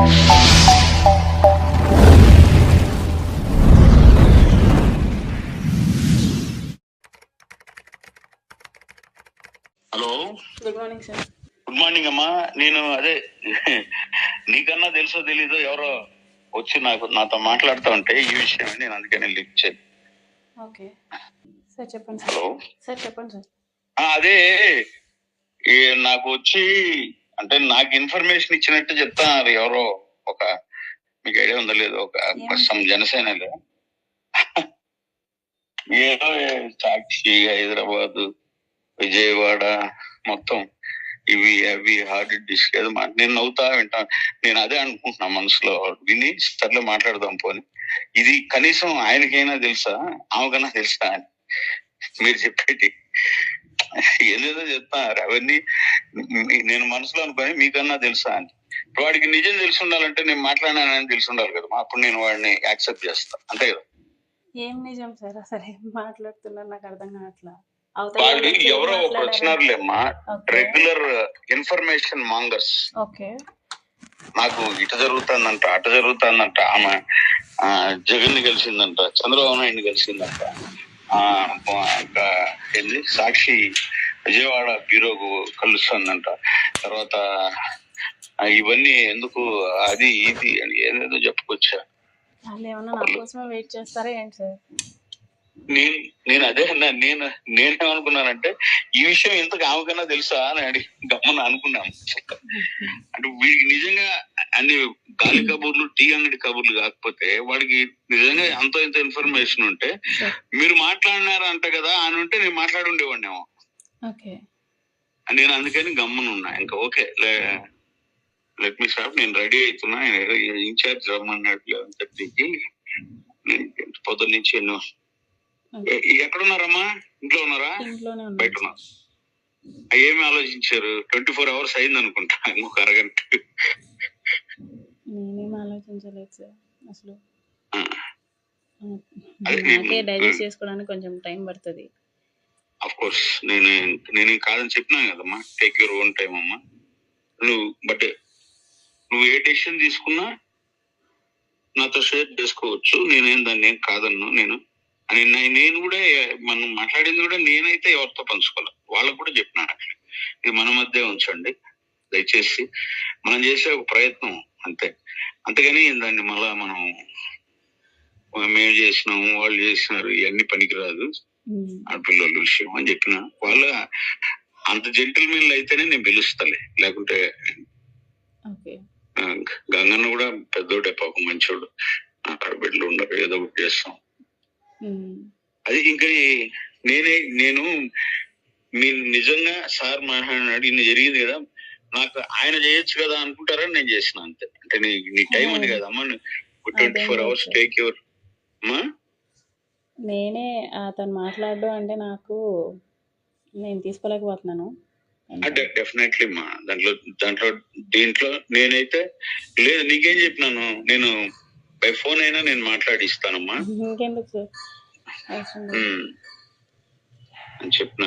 Hello, good morning sir. Good morning అమ్మా. నేను అదే నీకన్నా తెలుసో తెలీదో ఎవరో వచ్చి నాతో మాట్లాడుతూ ఉంటే ఈ విషయం నేను అందుకని లిఫ్ట్ చేయను. ఓకే సార్, చెప్పండి సార్. హలో సార్ చెప్పండి సార్. అదే నాకు వచ్చి అంటే నాకు ఇన్ఫర్మేషన్ ఇచ్చినట్టు చెప్తాను ఎవరో ఒక, మీకు ఐడియా ఉందో లేదో, ఒక సమ్ జనసేనలో ఏదో సాక్షి, హైదరాబాద్, విజయవాడ మొత్తం ఇవి అవి హార్డ్ డిస్క్ ఏదో నేను నవ్వుతా వింటాను. నేను అదే అనుకుంటున్నా మనసులో, విని సర్లే మాట్లాడదాం పోని, ఇది కనీసం ఆయనకైనా తెలుసా ఆమెకన్నా తెలుసా అని మీరు చెప్పేటి ఏదేదో చెప్తారు అవన్నీ నేను మనసులో అనుకోని మీకన్నా తెలుసా అని. వాడికి నిజం తెలిసి ఉండాలంటే నేను మాట్లాడినానని తెలిసి ఉండాలి కదా, అప్పుడు నేను వాడిని యాక్సెప్ట్ చేస్తాను, అంతే కదా. ఏం నిజం సార్, అసలు ఏం మాట్లాడుతున్నారు నాకు అర్థం కావట్లా. వాళ్ళు ఎవరో ఒకరు వచ్చినారులేమ్మా, రెగ్యులర్ ఇన్ఫర్మేషన్ మాంగర్స్. ఓకే, నాకు ఇటు జరుగుతుందంట అటు జరుగుతుందంట, ఆమె జగన్ ని కలిసిందంట, చంద్రబాబు నాయుడిని కలిసిందంట, ఏంది సాక్షి విజయవాడ బ్యూరోకు కలుస్తుందంట, తర్వాత ఇవన్నీ ఎందుకు అది ఇది అని ఏదేదో చెప్పుకొచ్చా. వాళ్ళు ఏమన్నా నా కోసమే వెయిట్ చేస్తారా ఏంటి సార్? నేను అదే అన్నా. నేనేమనుకున్నానంటే ఈ విషయం ఇంతకు ఆమెకన్నా తెలుసా అని గమ్మని అనుకున్నాను. అంటే వీడికి నిజంగా అన్ని గాలి కబుర్లు, టీ అంగడి కబుర్లు కాకపోతే వాడికి నిజంగా అంత ఇంత ఇన్ఫర్మేషన్ ఉంటే మీరు మాట్లాడినారంట కదా అని ఉంటే నేను మాట్లాడి ఉండేవాడినేమో. నేను అందుకని గమ్మను ఉన్నా. ఇంకా ఓకే లెట్ మీ స్టాప్, నేను రెడీ అవుతున్నా, ఇన్ఛార్జ్ రమ్మన్నాడు 11:30కి. పొద్దున్న నుంచి ఎన్నో. ఎక్కడున్నారమ్మా? ఇంట్లో ఉన్నారా బయట ఉన్నారు? ఏమి ఆలోచించారు? 24 hours అయింది అనుకుంటా, ఇంకొక అరగంట. నేనేం ఆలోచించలేదు సార్ అసలు. డైజెస్ట్ చేసుకోవడానికి కొంచెం టైం పడుతుంది. ఆఫ్ కోర్స్ నేను కాదని చెప్పినా కదమ్మా, టేక్ యువర్ ఓన్ టైం అమ్మా. నువ్వు ఏ డెసిషన్ తీసుకున్నా నాతో షేర్ చేసుకోవచ్చు, నేనేం దాన్ని ఏం కాదన్ను. నేను కూడా మనం మాట్లాడింది కూడా నేనైతే ఎవరితో పంచుకోవాలి, వాళ్ళకు కూడా చెప్పినా అట్లా, ఇది మన మధ్య ఉంచండి దయచేసి, మనం చేసే ఒక ప్రయత్నం అంతే. అంతేగాని దాన్ని మళ్ళా మనం మేము చేసినాము వాళ్ళు చేసినారు ఇవన్నీ పనికిరాదు ఆడపిల్లల విషయం అని చెప్పిన. వాళ్ళ అంత జెంటిల్మెన్లు అయితేనే నేను పిలుస్తాలే, లేకుంటే గంగన్న కూడా పెద్దోడే పాపం, మంచోడు, ఆడబిడ్డలు ఉండరు, ఏదో ఒకటి చేస్తాం. అది ఇంకా నేను మీరు నిజంగా సార్ మాట్లాడినాడు ఇన్ని జరిగింది కదా, నాకు ఆయన చేయొచ్చు కదా అనుకుంటారని నేను చేసిన అంతే. అంటే నీ టైం అని కదమ్మా, 24 hours టేక్ యువర్. నేనే అతను మాట్లాడడం అంటే నాకు నేను తీసుకోలేకపోతున్నాను. అంటే డెఫినెట్లీ మా దీంట్లో నేనైతే లేదు, నీకేం చెప్పినాను, నేను బై ఫోన్ అయినా నేను మాట్లాడిస్తానమ్మా, ఇంకెందుకు సార్ అని చెప్పిన.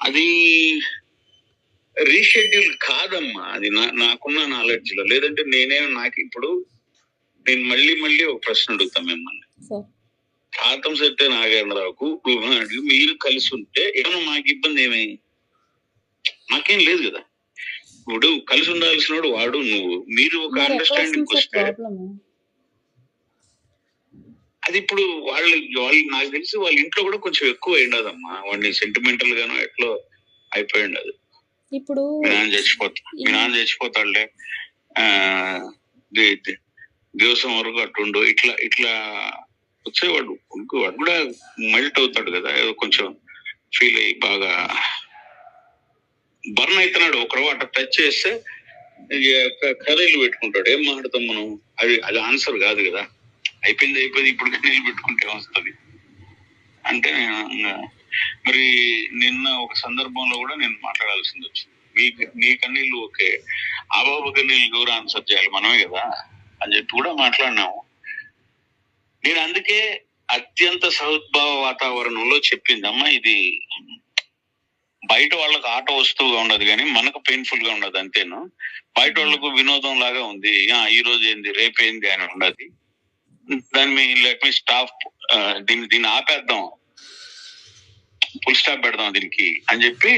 అది రీషెడ్యూల్ కాదమ్మా, అది నాకున్న నాలెడ్జ్ లో. లేదంటే నాకు ఇప్పుడు నేను మళ్ళీ ఒక ప్రశ్న అడుగుతాం మిమ్మల్ని. ఆతం శెట్టి నాగేంద్రరావుకు మీరు కలిసి ఉంటే ఏమన్నా మాకు ఇబ్బంది ఏమై? మాకేం లేదు కదా. ఇప్పుడు కలిసి ఉండాల్సిన వాడు నువ్వు, మీరు ఒక అండర్స్టాండింగ్ వస్తే అది ఇప్పుడు వాళ్ళు నాకు తెలిసి వాళ్ళ ఇంట్లో కూడా కొంచెం ఎక్కువ అయిండదమ్మా, వాడిని సెంటిమెంటల్ గానో ఎట్లో అయిపోయి ఉండదు. ఇప్పుడు మీ నాన్న చచ్చిపోతాడులే దివసం వరకు అట్టుండు, ఇట్లా వచ్చేవాడు వాడు కూడా మెల్ట్ అవుతాడు కదా, ఏదో కొంచెం ఫీల్ అయ్యి బాగా బర్న్ అవుతున్నాడు. ఒకరు అట్లా టచ్ చేస్తే కథలు పెట్టుకుంటాడు. ఏం మాట్లాడతాం మనం? అది ఆన్సర్ కాదు కదా. అయిపోయింది ఇప్పుడు కన్నీళ్ళు పెట్టుకుంటే వస్తుంది అంటే. మరి నిన్న ఒక సందర్భంలో కూడా నేను మాట్లాడాల్సింది వచ్చింది. నీ కన్నీళ్ళు ఓకే, ఆ బాబు కన్నీళ్ళు ఎవరు ఆన్సర్ చేయాలి, మనమే కదా అని చెప్పి కూడా మాట్లాడినాము. నేను అందుకే అత్యంత సహోద్భావ వాతావరణంలో చెప్పిందమ్మా, ఇది బయట వాళ్ళకి ఆట వస్తువుగా ఉండదు కానీ మనకు పెయిన్ఫుల్ గా ఉండదు అంతేను. బయట వాళ్ళకు వినోదం లాగా ఉంది. ఈ రోజు ఏంది రేపేంది అని ఉండదు. దాన్ని లెట్ మీ స్టాప్, దీన్ని ఆపేద్దాం, ఫుల్ స్టాప్ పెడదాం దీనికి అని చెప్పి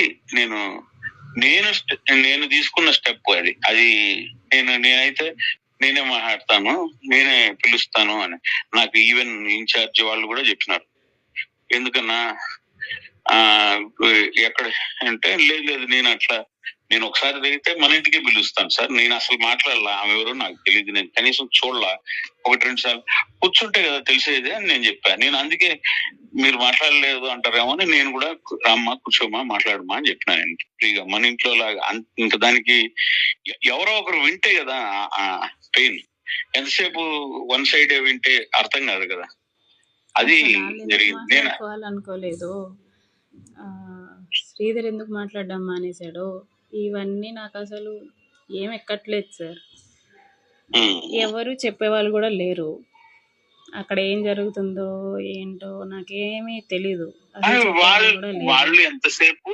నేను తీసుకున్న స్టెప్ అది నేనైతే నేనే మాట్లాడతాను, నేనే పిలుస్తాను అని నాకు ఈవెన్ ఇన్ఛార్జ్ వాళ్ళు కూడా చెప్పినారు. ఎందుకన్నా ఎక్కడ అంటే లేదు నేను ఒకసారి తిరిగితే మన ఇంటికే పిలుస్తాను సార్, నేను అసలు మాట్లాడలా, ఆమె ఎవరో నాకు తెలియదు, నేను కనీసం చూడలా, 1-2 సార్లు కూర్చుంటే కదా తెలిసేది అని నేను చెప్పాను. నేను అందుకే మీరు మాట్లాడలేదు అంటారేమో అని నేను కూడా రామ్మా కూర్చోమా మాట్లాడమా అని చెప్పినా. నేను ఫ్రీగా మన ఇంట్లో లాగా ఇంకా దానికి ఎవరో ఒకరు వింటే కదా పెయిన్. ఎంతసేపు వన్ సైడ్ వింటే అర్థం కాదు కదా. అది జరిగింది. నేను అనుకోలేదు శ్రీధర్ ఎందుకు మాట్లాడడం మానేశాడో ఇవన్నీ నాకు అసలు ఏం ఎక్కట్లేదు సార్. ఎవరు చెప్పేవాళ్ళు కూడా లేరు. అక్కడ ఏం జరుగుతుందో ఏంటో నాకేమీ తెలీదు. వాళ్ళు ఎంతసేపు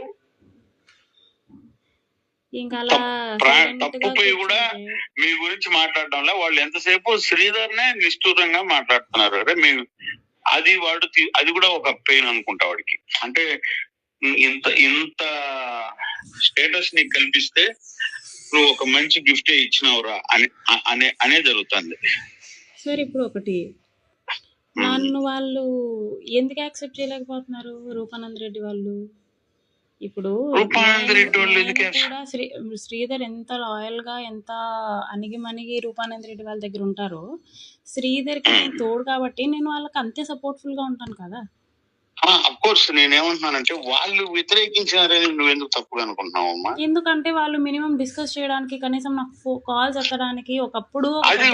ఇంకా అలా తప్పుపోయి కూడా మీ గురించి మాట్లాడడంలో వాళ్ళు ఎంతసేపు శ్రీధర్నే నిష్ఠూరంగా మాట్లాడుతున్నారు. అరే అది కూడా ఒక పెయిన్ అనుకుంటా వాడికి. అంటే ఇంత స్టేటస్ నీకు కల్పిస్తే నువ్వు ఒక మంచి గిఫ్ట్ ఇచ్చినావురా అనే జరుగుతుంది సార్. ఇప్పుడు ఒకటి నన్ను వాళ్ళు ఎందుకు యాక్సెప్ట్ చేయలేకపోతున్నారు రూపానంద్ రెడ్డి వాళ్ళు? ఇప్పుడు కూడా శ్రీధర్ ఎంత లాయల్ గా ఎంత అణిగి రూపానంద్ రెడ్డి వాళ్ళ దగ్గర ఉంటారో, శ్రీధర్కి నేను తోడు కాబట్టి నేను వాళ్ళకి అంతే సపోర్ట్ఫుల్ గా ఉంటాను కదా. అఫ్కోర్స్ నేనేమంటున్నానంటే వాళ్ళు వ్యతిరేకించారని నువ్వు ఎందుకు తప్పుగా అనుకుంటున్నావమ్మా? ఎందుకంటే వాళ్ళు మినిమం డిస్కస్ చేయడానికి కనీసం నాకు కాల్స్ ఎత్తడానికి ఒకప్పుడు అది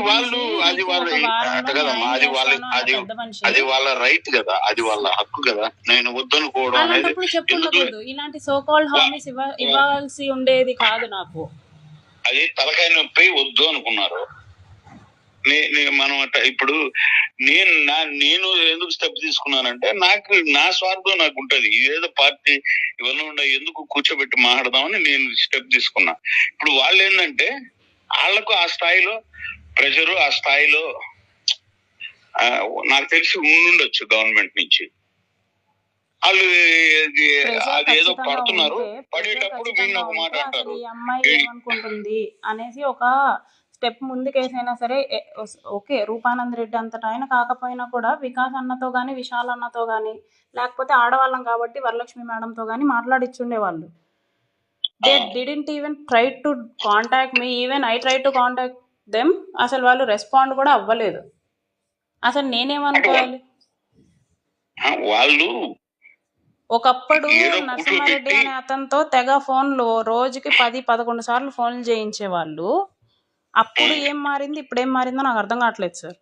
వాళ్ళ రైట్ కదా, అది వాళ్ళ హక్కు కదా. నేను వద్దనుకోవడం అలాంటప్పుడు చెప్పుకోకూడదు. ఇలాంటి సో కాల్డ్ హామీస్ ఇవ్వాల్సి ఉండేది కాదు. నాకు అది తలకాయ నొప్పి వద్దు అనుకున్నారు. మనం ఇప్పుడు నేను ఎందుకు స్టెప్ తీసుకున్నానంటే నా స్వార్థం నాకు ఉంటది. ఏదో పార్టీ ఇవన్నీ ఉండే ఎందుకు కూర్చోబెట్టి మాట్లాడదామని నేను స్టెప్ తీసుకున్నా. ఇప్పుడు వాళ్ళు ఏంటంటే వాళ్లకు ఆ స్థాయిలో ప్రెషరు, ఆ స్థాయిలో నాకు తెలిసి ఉండుండొచ్చు గవర్నమెంట్ నుంచి. వాళ్ళు అది ఏదో పడుతున్నారు, పడేటప్పుడు వీళ్ళు ఒక మాట అంటారు, ఈ అమ్మాయి ఏమనుకుంటుంది అనేసి ఒక స్టెప్ ముందుకేసైనా సరే ఓకే. రూపానంద్ రెడ్డి అంతటా ఆయన కాకపోయినా కూడా వికాస్ అన్నతో కానీ, విశాల్ అన్నతో కానీ, లేకపోతే ఆడవాళ్ళం కాబట్టి వరలక్ష్మి మేడంతో కానీ మాట్లాడిచ్చుండేవాళ్ళు. They didn't even try to contact me. Even I try to contact them. అసలు వాళ్ళు రెస్పాండ్ కూడా అవ్వలేదు. అసలు నేనేమనుకోవాలి? వాళ్ళు ఒకప్పుడు నరసింహారెడ్డి అనే అతనితో తెగ ఫోన్లు రోజుకి 10-11 సార్లు ఫోన్లు చేయించేవాళ్ళు. అప్పుడు ఏం మారింది, ఇప్పుడు ఏం మారిందో నాకు అర్థం కావట్లేదు సార్.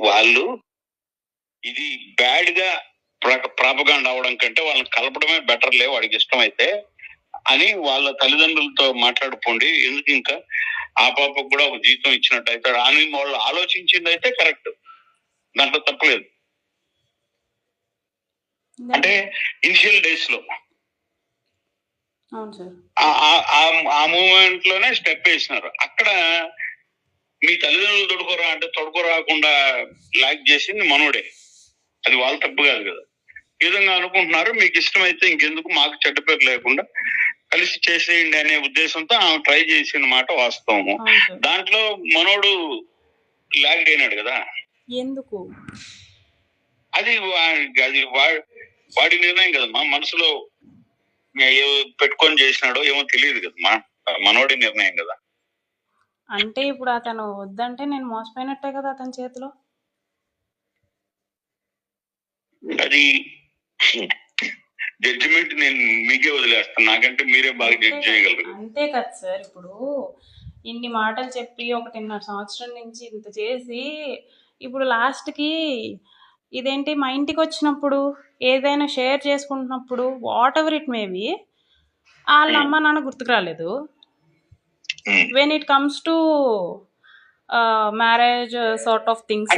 వాళ్ళు ఇది బ్యాడ్ గా ప్రాపగాండా అవడం కంటే వాళ్ళని కలపడమే బెటర్లే, వాడికి ఇష్టమైతే అని వాళ్ళ తల్లిదండ్రులతో మాట్లాడుకోండి. ఎందుకు ఇంకా ఆ పాపకు కూడా ఒక జీతం ఇచ్చినట్టు అవుతాడు అని వాళ్ళు ఆలోచించింది అయితే కరెక్ట్, దాంట్లో తప్పలేదు. అంటే ఇనిషియల్ డేస్ లో ఆ మూమెంట్ లోనే స్టెప్ వేసినారు. అక్కడ మీ తల్లిదండ్రులు తొడుకోరా అంటే తొడుకోరాకుండా లాక్ చేసింది మనోడే. అది వాళ్ళ తప్పు కాదు కదా. ఈ విధంగా అనుకుంటున్నారు. మీకు ఇష్టమైతే ఇంకెందుకు, మాకు చెడ్డ పేరు లేకుండా కలిసి చేసేయండి అనే ఉద్దేశంతో ఆమె ట్రై చేసిన మాట వాస్తవము. దాంట్లో మనోడు లాగ్ అయినాడు కదా. ఎందుకు? అది వాడి నిర్ణయం కదమ్మా. మనసులో పెట్టుకొని చేసినాడో ఏమో తెలియదు కదమ్మా, మనోడి నిర్ణయం కదా. అంటే ఇప్పుడు అతను వద్దంటే నేను మోసపోయినట్టే కదా అతని చేతిలో. అది జడ్జిమెంట్ నేను మీకే వదిలేస్తాను, నాకంటే మీరే బాగా జడ్జ్ చేయగలరు. అంతే కదా సార్. ఇప్పుడు ఇన్ని మాటలు చెప్పి 1.5 సంవత్సరం నుంచి ఇంత చేసి ఇప్పుడు లాస్ట్కి ఇదేంటి, మా ఇంటికి వచ్చినప్పుడు ఏదైనా షేర్ చేసుకుంటున్నప్పుడు వాట్ ఎవర్ ఇట్ మేబీ వాళ్ళ అమ్మ నాన్న గుర్తుకు రాలేదు. When it comes to marriage sort of things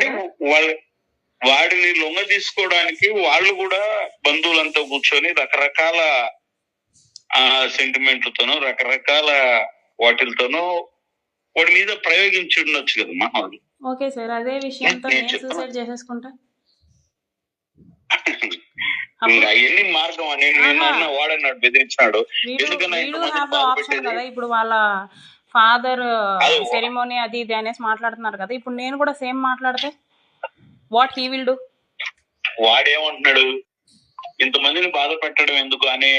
వాడిని లొంగ తీసుకోవడానికి వాళ్ళు కూడా బంధువులంతా కూర్చొని రకరకాల సెంటిమెంట్లతోనో రకరకాల వాటిలతోనో వాడి మీద ప్రయోగించి ఉండొచ్చు కదా మనవాళ్ళు. ఓకే సార్, అదే విషయంతో నేను సూసైడ్ చేసేసుకుంటా అవన్నీ మార్గం అని వాడన్నాడు, బెదిరించాడు. ఆప్షన్ కదా. ఇప్పుడు వాళ్ళ ఫాదర్ సెరిమోనీ అది ఇది అనేసి మాట్లాడుతున్నారు కదా, ఇప్పుడు నేను కూడా సేమ్ మాట్లాడితే వాట్ హీ విల్ డూ? వాడేమంటున్నాడు, ఇంతమందిని బాధ పెట్టడం ఎందుకు అనే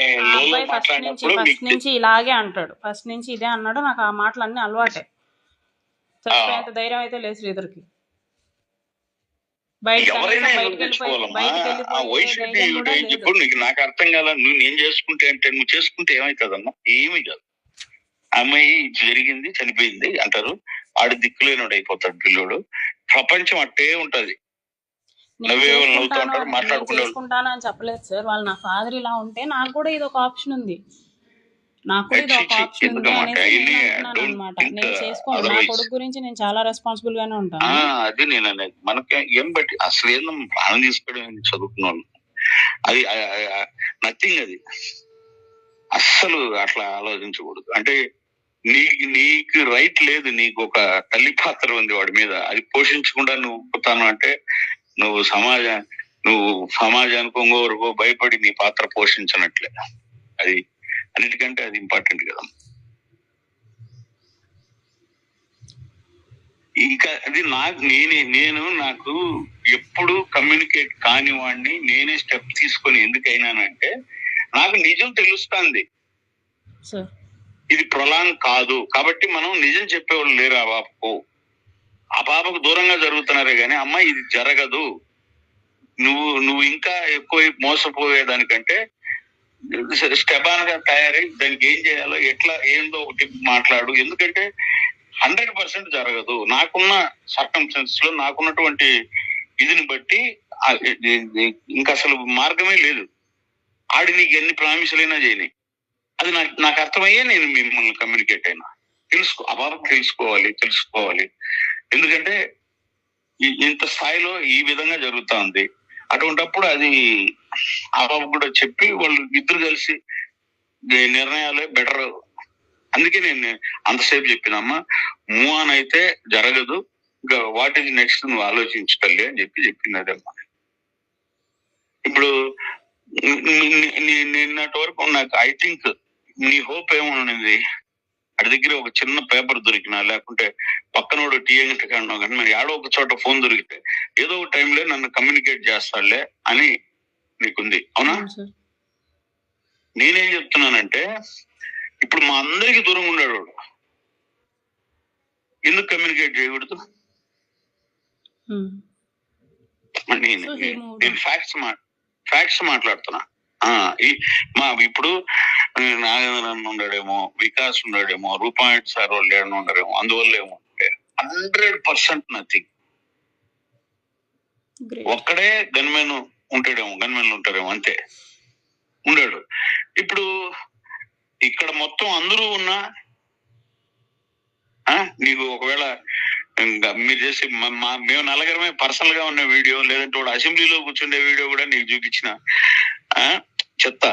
ఫస్ట్ నుంచి ఇలాగే అంటాడు, ఫస్ట్ నుంచి ఇదే అన్నాడు. నాకు ఆ మాటలు అన్ని అలవాటే. చచ్చిపోయేంత ధైర్యం అయితే లేదు శ్రీధర్కి. చెప్పు నీకు. నాకు అర్థం కాల. నేను చేసుకుంటే అంటే నువ్వు చేసుకుంటే ఏమైతుందమ్మా? ఏమీ కాదు. అమ్మాయి జరిగింది, చనిపోయింది అంటారు. ఆడు దిక్కులేనోడు అయిపోతాడు పిల్లోడు. ప్రపంచం అట్టే ఉంటది. చేసుకుంటాను అని చెప్పలేదు సార్. వాళ్ళు నా ఫాదర్ ఇలా ఉంటే నాకు కూడా ఇది ఒక ఆప్షన్ ఉంది, నాకు కూడా ఇది ఒక ఆప్షన్ ఉంది అనేసి అనమాట. నేను చేసుకోను. నా కొడుకు గురించి నేను చాలా రెస్పాన్సిబుల్ గానే ఉంటాను. అది నేను అనేది. మనకి ఏం బట్టి అసలు ఏందో ప్రాణం తీసుకోవడం చదువుకున్నాను. అది నథింగ్. అది అస్సలు అట్లా ఆలోచించకూడదు. అంటే నీకు రైట్ లేదు. నీకు ఒక తల్లి పాత్ర ఉంది వాడి మీద, అది పోషించకుండా నువ్వు పుట్టాను అంటే నువ్వు సమాజానికి ఇంకోవరకు భయపడి నీ పాత్ర పోషించినట్లే. అది అన్నిటికంటే అది ఇంపార్టెంట్ కదా. ఇంకా అది నాకు ఎప్పుడు కమ్యూనికేట్ కాని వాడిని నేనే స్టెప్ తీసుకొని ఎందుకైనానంటే నాకు నిజం తెలుస్తుంది. ఇది ప్రొలాంగ్ కాదు కాబట్టి మనం నిజం చెప్పేవాళ్ళు లేరు. ఆ పాపకు దూరంగా జరుగుతున్నారే గానీ అమ్మ ఇది జరగదు, నువ్వు ఇంకా ఎక్కువ మోసపోయేదానికంటే స్టెబాన్ గా తయారై దానికి ఏం చేయాలో ఎట్లా ఏందో ఒకటి మాట్లాడు. ఎందుకంటే 100% జరగదు. నాకున్న సర్కమ్స్టెన్సెస్ లో నాకున్నటువంటి ఇదిని బట్టి ఇంకా అసలు మార్గమే లేదు. ఆడి నీకు ఎన్ని ప్రామిసులైనా చేయని అది నాకు అర్థమయ్యే నేను మిమ్మల్ని కమ్యూనికేట్ అయినా. తెలుసుకోవాలి. ఎందుకంటే ఇంత స్థాయిలో ఈ విధంగా జరుగుతా ఉంది. అటువంటిప్పుడు అది ఆ బాబు కూడా చెప్పి వాళ్ళు ఇద్దరు కలిసి నిర్ణయాలే బెటర్. అందుకే నేను అంతసేపు చెప్పినమ్మా, మూవ్ ఆన్ అయితే జరగదు, ఇంకా వాట్ ఈజ్ నెక్స్ట్ నువ్వు ఆలోచించుకోలే అని చెప్పింది అదమ్మా. ఇప్పుడు నిన్నటి వరకు నాకు ఐ థింక్ నీ హోప్ ఏమనుంది, అడి దగ్గర ఒక చిన్న పేపర్ దొరికినా లేకుంటే పక్కనోడు టీఎంట్ కన్నా కానీ మరి ఏడో ఒక చోట ఫోన్ దొరికితే ఏదో ఒక టైంలో నన్ను కమ్యూనికేట్ చేస్తాడులే అని నీకుంది. అవునా? నేనేం చెప్తున్నానంటే ఇప్పుడు మా అందరికి దూరంగా ఉండేవాడు ఎందుకు కమ్యూనికేట్ చేయకూడదు? నేను ఫ్యాక్ట్స్ మాట్లాడుతున్నా. ఇప్పుడు నాగేంద్రన్ ఉన్నాడేమో, వికాస్ ఉన్నాడేమో, రూపాయట్ సార్ వాళ్ళు ఏమన్నా ఉన్నారేమో, అందువల్ల ఏమో 100% నథింగ్. ఒక్కడే గన్మెన్ ఉంటారేమో అంతే ఉండాడు. ఇప్పుడు ఇక్కడ మొత్తం అందరూ ఉన్నా నీకు ఒకవేళ మీరు చేసి మేము నలుగురమే పర్సనల్ గా ఉన్న వీడియో లేదంటే వాడు అసెంబ్లీలో కూర్చుండే వీడియో కూడా నీకు చూపించిన చెత్త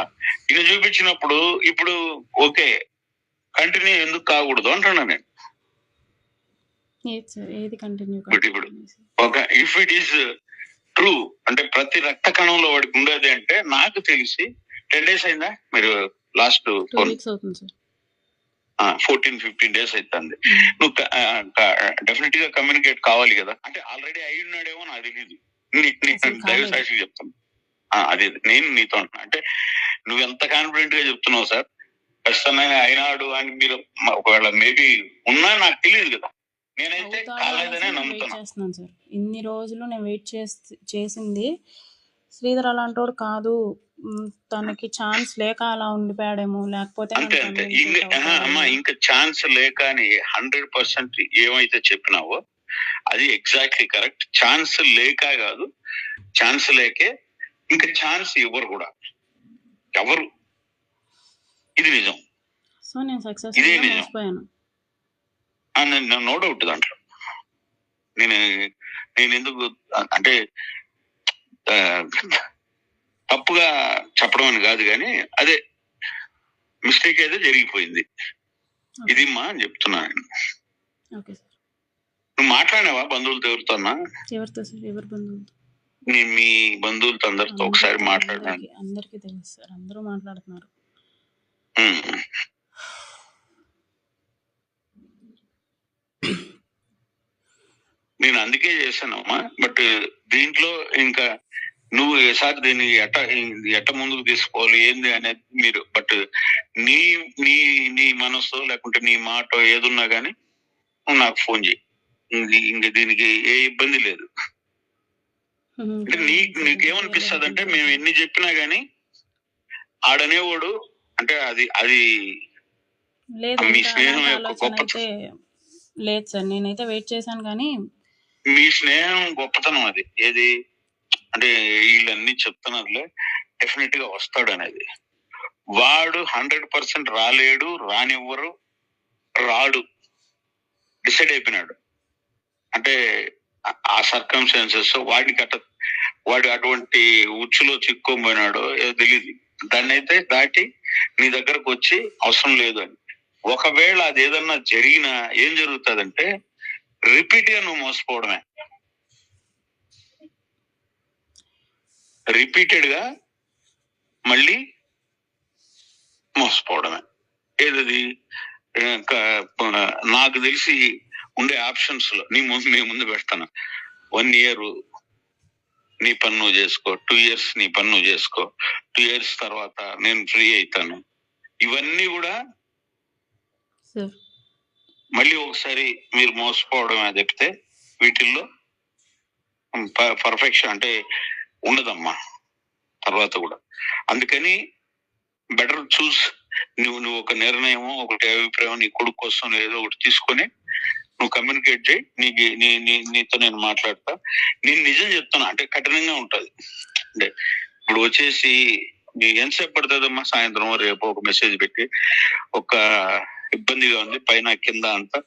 ఇది చూపించినప్పుడు ఇప్పుడు ఓకే కంటిన్యూ ఎందుకు కాకూడదు అంటున్నా నేను. ఇప్పుడు ఒక ఇఫ్ ఇట్ ఈస్ ట్రూ అంటే ప్రతి రక్త కణంలో వాడికి ఉండేది అంటే నాకు తెలిసి 10 days అయిందా మీరు లాస్ట్ 14-15 days అవుతుంది. నువ్వు డెఫినెట్ గా కమ్యూనికేట్ కావాలి కదా. అంటే ఆల్రెడీ అయి ఉన్నాడేమో నాకు తెలియదు. దైవ సాక్షిగా చెప్తాను. అది నేను నీతో అంటే నువ్వు ఎంత కాన్ఫిడెంట్ గా చెప్తున్నావు సార్, ఖచ్చితంగా అయినాడు అని మీరు ఒకవేళ మేబీ ఉన్నా నాకు తెలియదు కదా. నేనైతే కాలేదనే నమ్ముతున్నాను సార్. ఇన్ని రోజులు నేను వెయిట్ చేసింది శ్రీధర్ అలాంటోడు కాదు, తనకి ఛాన్స్ లేక అలా ఉండిపోయాడేమో, లేకపోతే అమ్మా ఇంకా ఛాన్స్ లేక అని 100% ఏమైతే చెప్పినావో అది ఎగ్జాక్ట్లీ కరెక్ట్. ఛాన్స్ లేక కాదు, ఛాన్స్ లేకే ఇంకా ఛాన్స్ ఇవ్వరు కూడా ఎవరు. ఇది నిజం. సో నేను సక్సెస్ఫుల్ గా మోసపోయాను. నో డౌట్ దాంట్లో. నేను ఎందుకు అంటే ఆ, తప్పుగా చెప్పడం అని కాదు, కానీ అదే మిస్టేక్ అయితే జరిగిపోయింది. ఇది మా అని చెప్తున్నాను. Okay sir. నువ్వు మాట్లాడినావా బంధువులతో ఎవరితోన్నా? ఎవరితో సార్? ఎవరి బంధువులతో? మీ బంధువులతో అందరితో ఒకసారి మాట్లాడాను. అందరికీ తెలుసు సార్, అందరూ మాట్లాడుతున్నారు. నేను అందుకే చేశానమ్మా. బట్ దీంట్లో ఇంకా నువ్వు ఈసారి దీన్ని ఎట్ట ముందుకు తీసుకోవాలి ఏంది అనేది మీరు, బట్ నీ నీ నీ మనసు లేకుంటే నీ మాట ఏదున్నా గానీ నాకు ఫోన్ చేయి. ఇంక దీనికి ఏ ఇబ్బంది లేదు. అంటే నీకేమనిపిస్తుంది అంటే మేము ఎన్ని చెప్పినా గానీ ఆడనేవాడు అంటే అది లేదు. మీ స్నేహం యొక్క అయితే లేదు సార్, నేనైతే వెయిట్ చేశాను కానీ మీ స్నేహం గొప్పతనం అది. ఏది అంటే వీళ్ళన్నీ చెప్తున్నారులే, డెఫినెట్ గా వస్తాడు అనేది. వాడు 100% రాలేడు, రానివ్వరు, రాడు, డిసైడ్ అయిపోయినాడు. అంటే ఆ సర్కమ్స్టాన్సెస్ వాడు అటువంటి ఉచ్చులో చిక్కుపోయినాడో ఏదో తెలియదు. దాన్ని అయితే దాటి నీ దగ్గరకు వచ్చి అవసరం లేదు అని. ఒకవేళ అది ఏదన్నా జరిగినా ఏం జరుగుతుందంటే రిపీట్ గా నువ్వు మోసపోవడమే, రిపీటెడ్ గా మళ్ళీ మోసపోవడమే. ఏదది నాకు తెలిసి ఉండే ఆప్షన్స్ లో మీ ముందు పెడతాను. 1 year నీ పని నువ్వు చేసుకో, 2 years నీ పని నువ్వు చేసుకో, 2 years తర్వాత నేను ఫ్రీ అవుతాను. ఇవన్నీ కూడా మళ్ళీ ఒకసారి మీరు మోసపోవడమే తప్పితే వీటిల్లో పర్ఫెక్షన్ అంటే ఉండదమ్మా తర్వాత కూడా. అందుకని బెటర్ చూస్. నువ్వు ఒక నిర్ణయమో ఒకటి అభిప్రాయం నీ కొడుకు కోసం ఏదో ఒకటి తీసుకొని నువ్వు కమ్యూనికేట్ చేయి. నీతో నేను మాట్లాడతా. నేను నిజం చెప్తున్నా, అంటే కఠినంగా ఉంటది. అంటే ఇప్పుడు వచ్చేసి ఎంతసేపు పడుతుందమ్మా, సాయంత్రం రేపు ఒక మెసేజ్ పెట్టి ఒక ఇబ్బందిగా ఉంది పైన కింద అంతా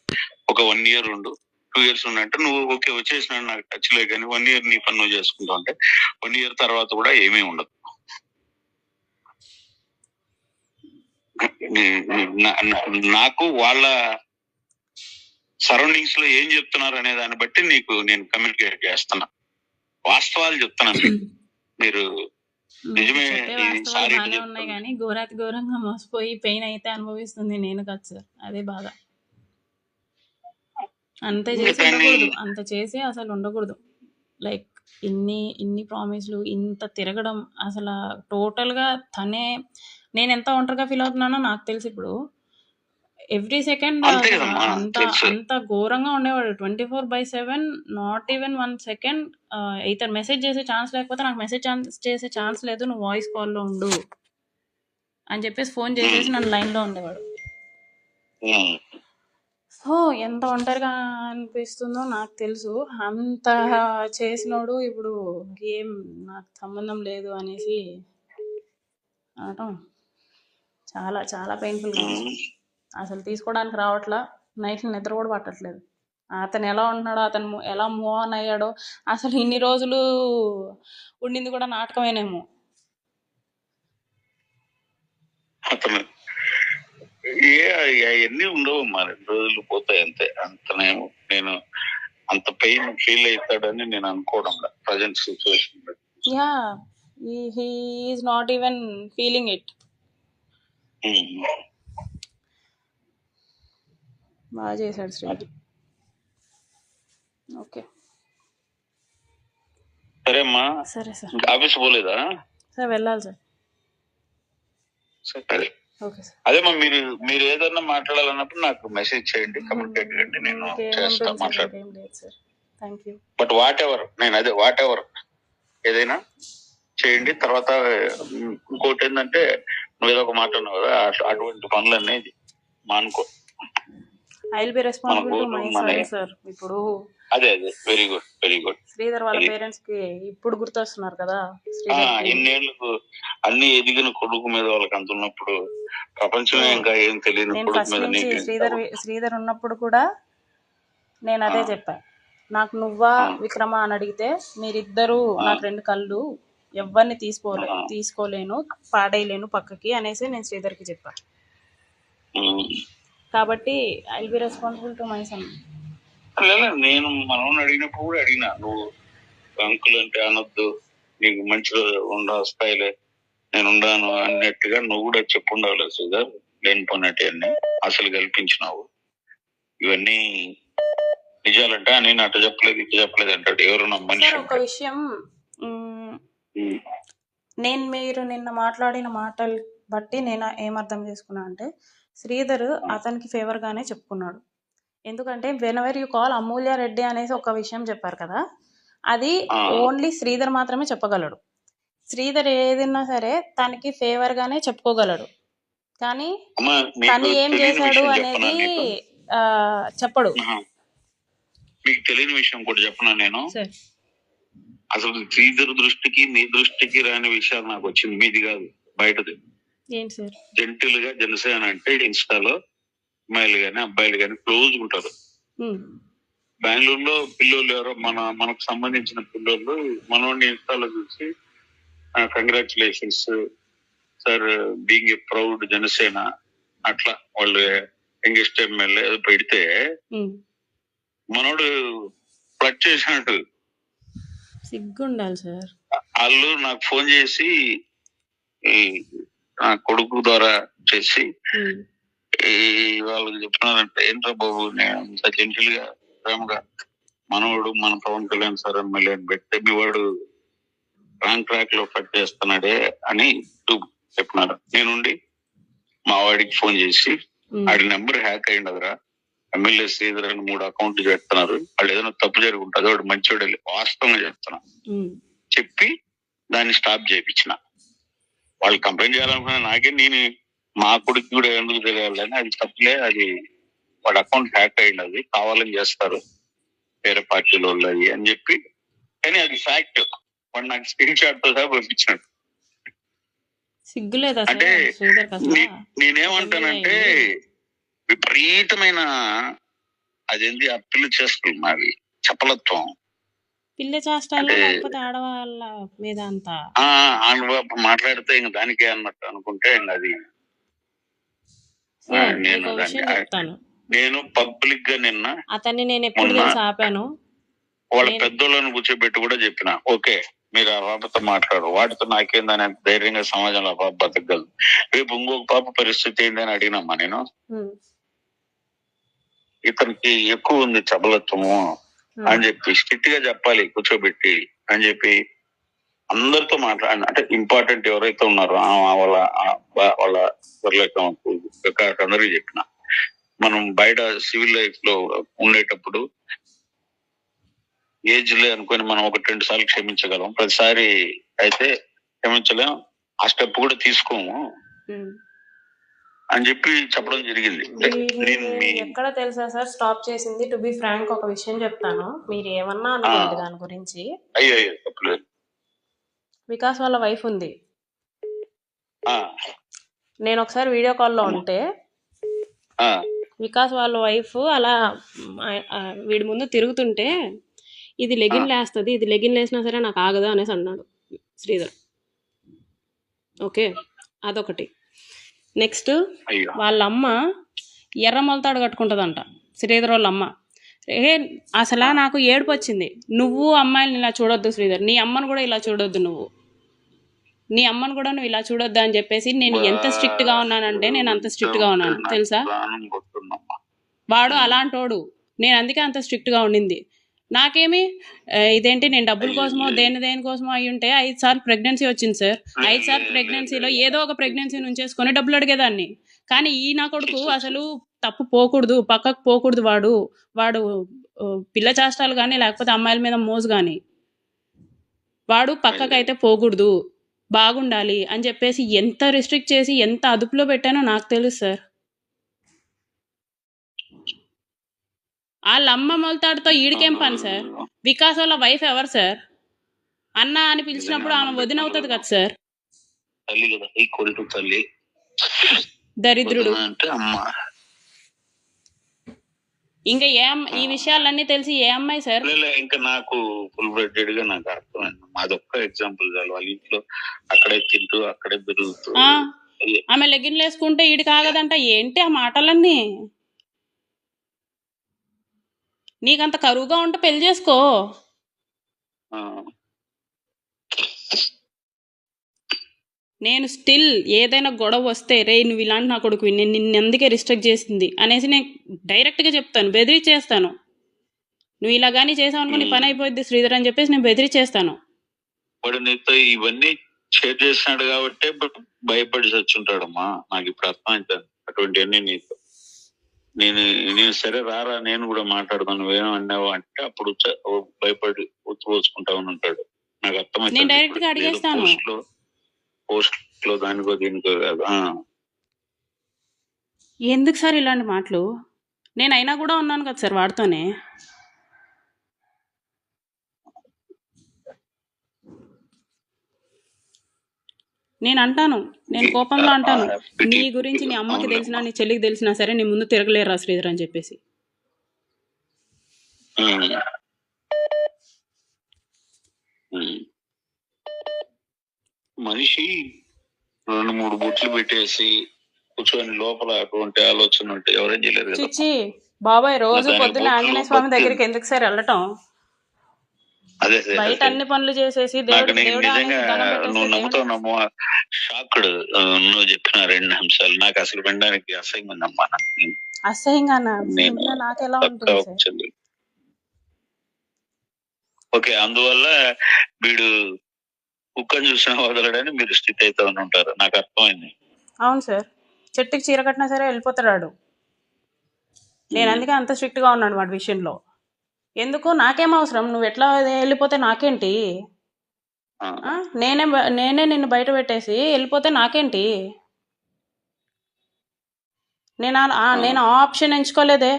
ఒక 1 year 2 years ఉన్నట్టు నువ్వు ఓకే వచ్చేసిన నాకు టచ్ లే, కానీ 1 year నీ పని నువ్వు చేసుకుంటావు అంటే 1 year తర్వాత కూడా ఏమీ ఉండదు. నాకు వాళ్ళ సరౌండింగ్స్ లో ఏం చెప్తున్నారు అనే దాన్ని బట్టి నేను కమ్యూనికేట్ చేస్తున్నా. వాస్తవాలు చెప్తున్నాను. మీరు నిజమే ఉన్నాయి కానీ ఘోరాతి ఘోరంగా మోసపోయి పెయిన్ అయితే అనుభవిస్తుంది నేను కాదు సార్, అదే బాధ. అంతే చేసి ఉండకూడదు, అంత చేసి అసలు ఉండకూడదు. లైక్ ఇన్ని ప్రామిస్లు, ఇంత తిరగడం, అసలు టోటల్గా తనే. నేను ఎంత ఒంటరిగా ఫీల్ అవుతున్నానో నాకు తెలిసి ఇప్పుడు. ఎవ్రీ సెకండ్ అంత ఘోరంగా ఉండేవాడు. 24/7, నాట్ ఈవెన్ 1 second ఇతను మెసేజ్ చేసే ఛాన్స్ లేకపోతే నాకు మెసేజ్ చేసే ఛాన్స్ లేదు, నువ్వు వాయిస్ కాల్లో ఉండు అని చెప్పేసి ఫోన్ చేసేసి నన్ను లైన్లో ఉండేవాడు. సో ఎంత ఒంటరిగా అనిపిస్తుందో నాకు తెలుసు. అంత చేసినోడు ఇప్పుడు ఏం నాకు సంబంధం లేదు అనేసి అనటం చాలా చాలా పెయిన్ఫుల్గా ఉంది. అసలు తీసుకోవడానికి రావట్లా, నైట్లో నిద్ర కూడా పట్టట్లేదు. అతను ఎలా ఉంటున్నాడో, అతను ఎలా మూవ్ ఆన్ అయ్యాడో, అసలు ఇన్ని రోజులు ఉండింది కూడా నాటకమేనేమో. అతను అవన్నీ ఉండవు, మా 2 రోజులు పోతాయి అంతే. అంతనేమో నేను అంత పెయిన్ ఫీల్ అవుతాడని నేను అనుకోవడం present situation. Yeah, he is not even feeling it. బాగా చేశాడు శ్రీ. ఓకే సరే అమ్మా. సరే సార్. ఆఫీస్ పోలేదా సార్? వెళ్ళాలి సార్. సరే ఓకే సార్. అదేమ్మా, మీరు ఏదన్నా మాట్లాడాలన్నప్పుడు నాకు మెసేజ్ చేయండి, కమ్యూనికేట్ చేయండి, నేను చేస్తా మాట్లాడతాను. బట్ వాట్ ఎవర్ ఏదైనా చేయండి. తర్వాత ఇంకోటి ఏంటంటే నువ్వు ఏదో ఒక మాట అన్నావు కదా, అటువంటి పనులన్నీ మానుకో. I will be responsible to my son sir. ఇప్పుడు అదే వెరీ గుడ్. శ్రీధర్ వాళ్ళ పేరెంట్స్ కి ఇప్పుడు గుర్తొస్తున్నారు కదా. ఇన్నేళ్లకు అన్ని ఎదిగిన కొడుకు మీద వాళ్ళకి అంత ఉన్నప్పుడు ప్రపంచమే ఇంకా ఏం తెలియదు. శ్రీధర్ ఉన్నప్పుడు కూడా నేను అదే చెప్పా, నాకు నువ్వా ఆ, విక్రమ అని అడిగితే మీరిద్దరూ ఆ, నాకు 2 కళ్ళు, ఎవరిని ఆ, తీసుకోలేను, పాడేయలేను పక్కకి అనేసి నేను శ్రీధర్కి చెప్పా. ఉమ్. కాబట్టి I will be responsible to my sun. లేదు, నేను మనవని అడిగినప్పుడు కూడా అడిగినా, నువ్వు అంకుల్ అంటే అనొద్దు, నీకు మంచిగా వస్తాయిలే, నేను ఉండాను అన్నట్టుగా నువ్వు కూడా చెప్పుండాలి సుధర్. లేని పన్నట్టు అన్ని అసలు కల్పించినావు. ఇవన్నీ నిజాలంటే నేను అటు చెప్పలేదు ఇటు చెప్పలేదు అంటాడు ఎవరు నా మనిషి సార్ ఒక అంటే. విషయం, మీరు నిన్న మాట్లాడిన మాటలు బట్టి నేను ఏమర్థం చేసుకున్నా అంటే శ్రీధర్ అతనికి ఫేవర్ గానే చెప్పుకున్నాడు. ఎందుకంటే వెనెవర్ యూ కాల్ అమూల్య రెడ్డి అనేసి ఒక విషయం చెప్పారు కదా, అది ఓన్లీ శ్రీధర్ మాత్రమే చెప్పగలడు. శ్రీధర్ ఏదైనా సరే తనకి ఫేవర్ గానే చెప్పుకోగలడు, కానీ అమ్మా, తను మీకు ఏం తెలియని చేశాడు విషయం అనేది చెప్పనా నీకు? చెప్పడు. మీకు తెలియని విషయం కూడా చెప్పనా నేను? సార్ అసలు శ్రీధర్ దృష్టికి మీ దృష్టికి రాని విషయాలు నాకు వచ్చింది, మీది కాదు బయటది. ఏంటి సార్? జెంటిల్ గా జనసేన అంటే ఇన్స్టాలో అమ్మాయిలు గాని అబ్బాయిలు గాని క్లోజ్ ఉంటారు. బెంగళూరులో పిల్లోళ్ళు ఎవరో మనకు సంబంధించిన పిల్లోళ్ళు మనోడిని ఇన్స్టాలో చూసి congratulations sir being a proud Janasena అట్లా వాళ్ళు యంగెస్ట్ ఎమ్మెల్యే పెడితే మనోడు ఫ్లడ్ చేసినట్టు సిగ్గుండాలి సార్. వాళ్ళు నాకు ఫోన్ చేసి నా కొడుకు ద్వారా చేసి వాళ్ళకి చెప్తున్నారంటే, ఏంట్రా బాబు నేను ఇంత జెంటిల్ గా ప్రేమగా మనవాడు మన పవన్ కళ్యాణ్ సార్ ఎమ్మెల్యే అని పెడితే మీ వాడు రాంగ్ ట్రాక్ లో కట్ చేస్తున్నాడే అని చెప్పినారు. నేనుండి మా వాడికి ఫోన్ చేసి వాడి నెంబర్ హ్యాక్ అయ్యిండదురా, ఎమ్మెల్యే శ్రీధర్ అని 3 అకౌంట్లు చేస్తున్నారు, వాళ్ళు ఏదైనా తప్పు జరిగి ఉంటుంది, వాడు మంచివాడు వాస్తవంగా చెప్తున్నా చెప్పి దాన్ని స్టాప్ చేయించిన. వాళ్ళు కంప్లైంట్ చేయాలనుకున్నా నాకే, నేను మా కొడుకు కూడా ఎందుకు తెలియాలని, అది తప్పులే, అది వాడి అకౌంట్ హ్యాక్ అయ్యింది, అది కావాలని చేస్తారు వేరే పార్టీలో వాళ్ళు అని చెప్పి, కానీ అది ఫ్యాక్ట్. వాడు నాకు స్క్రీన్ షాట్ తో సహా పంపించాడు. సిగ్గులేదా అంటే నేనేమంటానంటే విపరీతమైన అదేంటి ఆ పిల్ల చేస్తున్నది చపలత్వం, పిల్ల చేష్టాలు, లేకపోతే ఆడవాళ్ళ మీద అంతా మాట్లాడితే ఇంక దానికే అన్నట్టు అనుకుంటే అది నేను పబ్లిక్ గా నిన్న అతన్ని నేను ఎప్పుడు తెలిసి ఆపాను. వాళ్ళ పెద్దోళ్ళని కూర్చోబెట్టి కూడా చెప్పిన, ఓకే మీరు ఆ పాపతో మాట్లాడు, వాటితో నాకేందని ధైర్యంగా సమాజంలో ఆ పాప బతకగలదు, రేపు ఇంకొక పాప పరిస్థితి ఏందని అడిగినమ్మా నేను. ఇతనికి ఎక్కువ ఉంది చపలత్వము అని చెప్పి స్ట్రిక్ట్ గా చెప్పాలి కూర్చోబెట్టి అని చెప్పి అందరితో మాట్లాడి, అంటే ఇంపార్టెంట్ ఎవరైతే ఉన్నారో వాళ్ళ అందరికీ చెప్పిన, మనం బయట సివిల్ లైఫ్ లో ఉండేటప్పుడు ఏజ్ లే అనుకుని మనం 1-2 సార్లు క్షమించగలం, ప్రతిసారి అయితే క్షమించలేం, ఆ స్టెప్ కూడా తీసుకోము అని చెప్పి చెప్పడం జరిగింది. ఎక్కడ తెలుసా సార్ స్టాప్ చేసింది? టు బి ఫ్రాంక్ ఒక విషయం చెప్తాను, మీరు ఏమన్నా అనుకోండి దాని గురించి. అయ్యో తప్పలేదు. వికాస్ వాళ్ళ వైఫ్ ఉంది, నేను ఒకసారి వీడియో కాల్లో ఉంటే వికాస్ వాళ్ళ వైఫ్ అలా వీడి ముందు తిరుగుతుంటే, ఇది లెగిన్ లేస్తుంది, ఇది లెగిన్ లేసినా సరే నాకు ఆగదు అనేసి అన్నాడు శ్రీధర్. ఓకే, అదొకటి. నెక్స్ట్ వాళ్ళ అమ్మ ఎర్ర మొలతాడు కట్టుకుంటుందంట శ్రీధర్ వాళ్ళ అమ్మ. అసలు నాకు ఏడుపు వచ్చింది. నువ్వు అమ్మాయిని ఇలా చూడొద్దు శ్రీధర్, నీ అమ్మను కూడా ఇలా చూడొద్దు, నీ అమ్మను కూడా నువ్వు ఇలా చూడొద్దు అని చెప్పేసి నేను ఎంత స్ట్రిక్ట్ గా ఉన్నానంటే నేను అంత స్ట్రిక్ట్ గా ఉన్నాను తెలుసా. వాడు అలాంటోడు, నేను అందుకే అంత స్ట్రిక్ట్ గా ఉండింది. నాకేమి ఇదేంటి, నేను డబ్బుల కోసమో దేనికోసమో అయి ఉంటే 5 సార్లు ప్రెగ్నెన్సీ వచ్చింది సార్. 5 సార్లు ప్రెగ్నెన్సీలో ఏదో ఒక ప్రెగ్నెన్సీ నుంచేసుకొని డబ్బులు అడిగేదాన్ని. కానీ ఈ నా కొడుకు అసలు తప్పు పోకూడదు, పక్కకు పోకూడదు, వాడు పిల్ల చేష్టాలు కానీ లేకపోతే అమ్మాయిల మీద మోజు కానీ, వాడు పక్కకైతే పోకూడదు, బాగుండాలి అని చెప్పేసి ఎంత రిస్ట్రిక్ట్ చేసి ఎంత అదుపులో పెట్టానో నాకు తెలుసు సార్. వాళ్ళ అమ్మ మొలతాడుతో ఈడికేం పని సార్? వికాస్ వాళ్ళ వైఫ్ ఎవరు సార్? అన్న అని పిలిచినప్పుడు ఆమె వదిన అవుతుంది కదా సార్. దరిద్రుడు. ఇంకా ఈ విషయాలన్నీ తెలిసి ఏ అమ్మాయి సార్? ఇంకా నాకు ఫుల్ బ్లడెడ్ గా నాకు అర్థమైంది. అదొక్క ఎగ్జాంపుల్ చాలు. వాళ్ళ ఇంట్లో అక్కడే తింటూ అక్కడే పెరుగుతూ ఆమె లెగిన్లు వేసుకుంటే ఈడి కాగదంట. ఏంటి ఆ మాటలన్నీ? నీకంత కరువుగా ఉంటే పెళ్లి చేసుకో. నేను స్టిల్ ఏదైనా గొడవ వస్తే రే నువ్వు ఇలాంటి నా కొడుకు నేను నిన్ను అందుకే రిస్ట్రిక్ట్ చేసింది అనేసి నేను డైరెక్ట్గా చెప్తాను, బెదిరించేస్తాను. నువ్వు ఇలా కానీ చేసావు అనుకో నీ పని అయిపోద్ది శ్రీధర్ అని చెప్పేసి నేను బెదిరించేస్తాను. వాడు నీతో ఇవన్నీ షేర్ చేసినాడు కాబట్టి భయపడి చచ్చుంటాడమ్మా. నాకు ఇప్పుడు అర్థమైంది అటువంటివన్నీ నీతో. నేను సరే రారా నేను కూడా మాట్లాడదాను, నువ్వేమో అన్నావు అంటే అప్పుడు భయపడి పోసుకుంటా ఉంటాడు. నాకు అర్థమైంది. నేను డైరెక్ట్ గా అడిగేస్తాను. పోస్ట్ లో దానికో దీనికో కాదు. ఎందుకు సార్ ఇలాంటి మాటలు? నేను అయినా కూడా ఉన్నాను కదా సార్ వాడితోనే. నేను అంటాను, నేను కోపంలో అంటాను, నీ గురించి నీ అమ్మకి తెలిసినా నీ చెల్లికి తెలిసినా సరే నీ ముందు తిరగలేరా శ్రీధర్ అని చెప్పేసి. మనిషి 2-3 బొట్లు పెట్టేసి కూర్చొని లోపల అటువంటి ఆలోచన ఉంటే ఎవరేం చేయలేరు కదా. చిచ్చి బాబాయ్, రోజు పొద్దున్న ఆంజనేయ స్వామి దగ్గరికి ఎందుకు సార్ వెళ్ళటం? అదే బయట అన్ని పనులు చేసేసి నువ్వు నమ్ముతావు షాక్డ్ నువ్వు చెప్పిన 2 అంశాలు నాకు అసలు వినడానికి అసహ్యంగా ఉందమ్మా. అసహ్యంగానా? నాకెలా ఉంటుంది? ఓకే, అందువల్ల వీడు కుక్కని చూసిన వదలడని మీరు స్థితి అయితే ఉంటారు. నాకు అర్థమైంది. అవును సార్, చెట్టుకి చీర కట్టినా సరే వెళ్ళిపోతాడు. నేను అందుకే అంత స్ట్రిక్ట్ గా ఉన్నాను వాడి విషయంలో. ఎందుకు? నాకేం అవసరం, నువ్వు ఎట్లా వెళ్ళిపోతే నాకేంటి? నేనే నిన్ను బయట పెట్టేసి వెళ్ళిపోతే నాకేంటి? నేను ఆ ఆప్షన్ ఎంచుకోలేదే.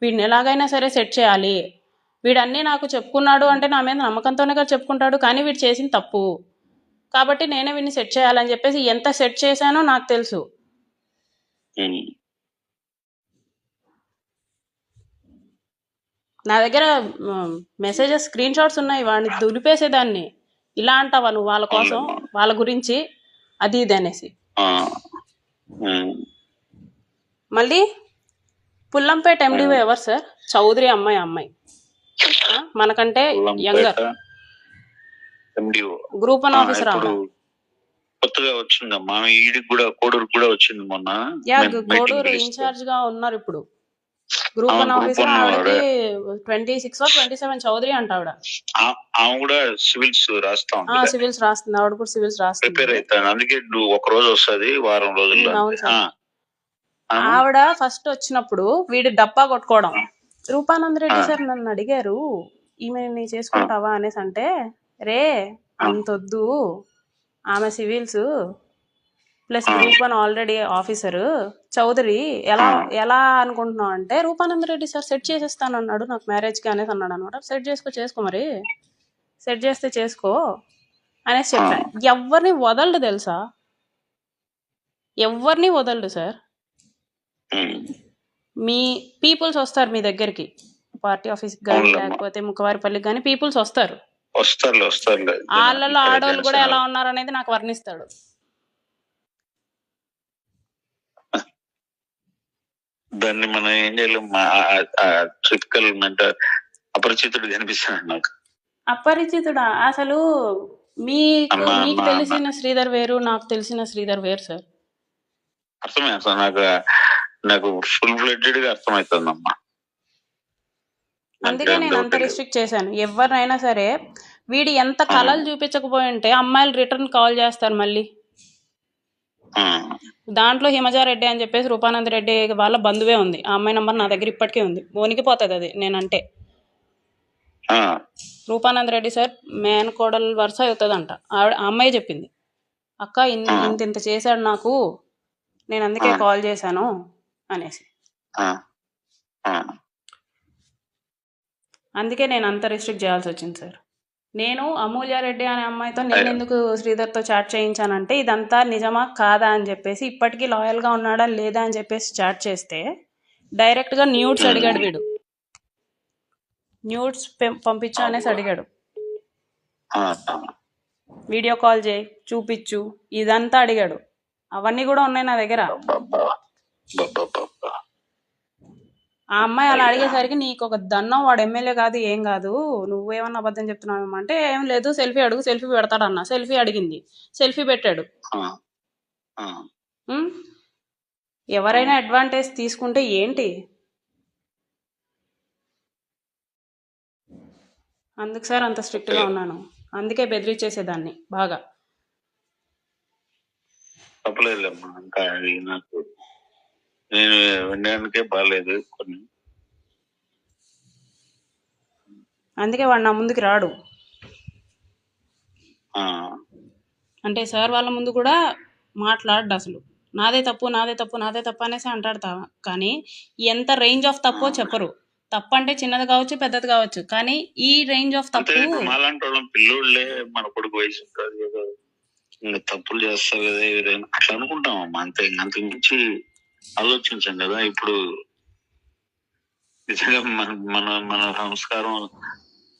వీడిని ఎలాగైనా సరే సెట్ చేయాలి, వీడన్నీ నాకు చెప్పుకున్నాడు అంటే నా మీద నమ్మకంతోనే కదా చెప్పుకుంటాడు, కానీ వీడు చేసిన తప్పు కాబట్టి నేనే వీడిని సెట్ చేయాలని చెప్పేసి ఎంత సెట్ చేశానో నాకు తెలుసు. నా దగ్గర మెసేజెస్ స్క్రీన్ షాట్స్ ఉన్నాయి, వాడిని దులిపేసేదాన్ని. ఇలా అంటావా నువ్వు వాళ్ళ కోసం, వాళ్ళ గురించి అది ఇది అనేసి. మళ్ళీ పుల్లంపేట ఎండిఓ ఎవరు సార్? చౌదరి అమ్మాయి మనకంటే యంగర్ గ్రూప్ 1 ఆఫీసర్. కొత్తగా వచ్చిందమ్మా, ఈడికి కూడా కోడూరు కూడా వచ్చింది మొన్న. కోడూరు ఇన్ఛార్జ్ గా ఉన్నారు ఇప్పుడు. Group 1 officer. ఆవిడకి 26 or 27 చౌదరి అంట ఆవిడ. ఆమె కూడా సివిల్స్ రాస్తా సివిల్స్ రాస్తుంది. ఆవిడ కూడా సివిల్స్ రాస్తుంది. ప్రిపేర్ అవుతాను. అందుకే ఒక రోజు వస్తుంది, వారం రోజుల్లో. ఆవిడ ఫస్ట్ వచ్చినప్పుడు వీడి డబ్బా కొట్టుకోవడం. రూపానంద్ రెడ్డి సార్ నన్ను అడిగారు ఈమె నీ చేసుకుంటావా అనేసి అంటే, రే అంతొద్దు, ఆమె civils plus group 1 already officer Chaudhary, ఎలా అనుకుంటున్నావు అంటే, రూపానంద్ రెడ్డి సార్ సెట్ చేసేస్తాను అన్నాడు నాకు మ్యారేజ్కి అనేసి అన్నాడు అనమాట. సెట్ చేసుకో మరి, సెట్ చేస్తే చేసుకో అనేసి చెప్పాను. ఎవరిని వదలడు తెలుసా, ఎవరిని వదలడు సార్. మీ పీపుల్స్ వస్తారు మీ దగ్గరికి, పార్టీ ఆఫీస్కి కానీ లేకపోతే ముక్కవారిపల్లికి కానీ పీపుల్స్ వస్తారు. వాళ్ళలో ఆడవాళ్ళు కూడా ఎలా ఉన్నారు అనేది నాకు వర్ణిస్తాడు. దాన్ని మనం ఏం చేయలేం. అపరిచితుడు కనిపిస్తాడు నాకు. అపరిచితుడా? అసలు మీకు తెలిసిన శ్రీధర్ వేరు, నాకు తెలిసిన శ్రీధర్ వేరు సార్. అర్థమే, అసలు నాకు ఫుల్ ఫ్లెడ్జెడ్ గా అర్థమవుతుందమ్మా. అందుకే నేను అంత రిస్ట్రిక్ట్ చేశాను. ఎవరినైనా సరే వీడి ఎంత కళలు చూపించకపోయి ఉంటే అమ్మాయిలు రిటర్న్ కాల్ చేస్తారు మళ్ళీ. దాంట్లో హిమజారెడ్డి అని చెప్పేసి రూపానంద్ రెడ్డి వాళ్ళ బంధువే ఉంది. ఆ అమ్మాయి నంబర్ నా దగ్గర ఇప్పటికే ఉంది. వణికిపోతుంది అది నేనంటే. రూపానంద్ రెడ్డి సార్ మేనకోడలు వరుస అవుతుందంట. ఆ అమ్మాయి చెప్పింది, అక్క ఇంత చేశాడు నాకు, నేను అందుకే కాల్ చేశాను అనేసి. అందుకే నేను అంత రిస్ట్రిక్ట్ చేయాల్సి వచ్చింది సార్. నేను అమూల్యారెడ్డి అనే అమ్మాయితో నేను ఎందుకు శ్రీధర్తో చాట్ చేయించానంటే, ఇదంతా నిజమా కాదా అని చెప్పేసి, ఇప్పటికీ లాయల్గా ఉన్నాడా లేదా అని చెప్పేసి చాట్ చేస్తే డైరెక్ట్గా న్యూడ్స్ అడిగాడు వీడు. న్యూడ్స్ పంపించు అనేసి అడిగాడు. ఆ, వీడియో కాల్ చేయి, చూపించు, ఇదంతా అడిగాడు. అవన్నీ కూడా ఉన్నాయి నా దగ్గర. అబ్బబ్బా, అబ్బబ్బబ్బబ్బా. ఆ అమ్మాయి అలా అడిగేసరికి నీకు ఒక దన్నం, వాడు ఎమ్మెల్యే కాదు ఏం కాదు, నువ్వేమన్నా అబద్ధం చెప్తున్నావేమో అంటే, ఏం లేదు సెల్ఫీ అడుగు, సెల్ఫీ పెడతాడన్న. సెల్ఫీ అడిగింది, సెల్ఫీ పెట్టాడు. ఆ, ఆ, ఉమ్, ఎవరైనా అడ్వాంటేజ్ తీసుకుంటే ఏంటి? అందుకు సార్ అంత స్ట్రిక్ట్గా ఉన్నాను. అందుకే బెదిరించేసేదాన్ని బాగా. తప్పలేదమ్మా. ఇంకా అది నాకు నేను వినడానికే బాగాలేదు కొన్ని. అందుకే వాడు నా ముందుకు రాడు. ఆ, అంటే సార్ వాళ్ళ ముందు కూడా మాట్లాడు అసలు. నాదే తప్పు, నాదే తప్పు, నాదే తప్పు అనేసి అంటాడు. కానీ ఎంత రేంజ్ ఆఫ్ తప్పో చెప్పరు. తప్పు అంటే చిన్నది కావచ్చు, పెద్దది కావచ్చు, కానీ ఈ రేంజ్ ఆఫ్ అంటే తప్పు. ఇప్పుడు మాలాంటి వాళ్ళం పిల్లోళ్ళే, మన కొడుకు వయసు ఉంటుంది కదా, ఇంకా తప్పులు చేస్తారు కదా ఏదైనా అట్లా అనుకుంటామమ్మా. అంతే, అంతకు మించి ఆలోచించాం కదా. ఇప్పుడు నిజంగా మన మన మన సంస్కారం,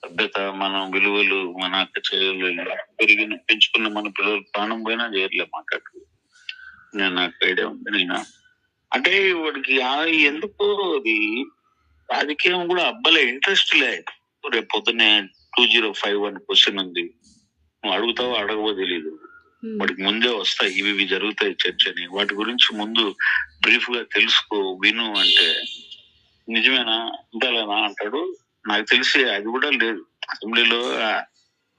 సభ్యత, మన విలువలు, మన అక్క చెల్లెలు పెంచుకున్న మన పిల్లలు ప్రాణం పోయినా చేయట్లేదు మాట్లాడు. నేను నాకు ఐడియా ఉంది. నేను అంటే వాడికి ఎందుకు అది రాజకీయం కూడా అబ్బాలే ఇంట్రెస్ట్ లే. రేపు పొద్దున్నే 2051 క్వశ్చన్ ఉంది, నువ్వు అడుగుతావో అడగవో తెలీదు. వాడికి ముందే వస్తాయి, ఇవి జరుగుతాయి చర్చ అని. వాటి గురించి ముందు బ్రీఫ్ గా తెలుసుకో, విను అంటే నిజమేనా ఉండాలేనా అంటాడు. నాకు తెలిసి అది కూడా లేదు. అసెంబ్లీలో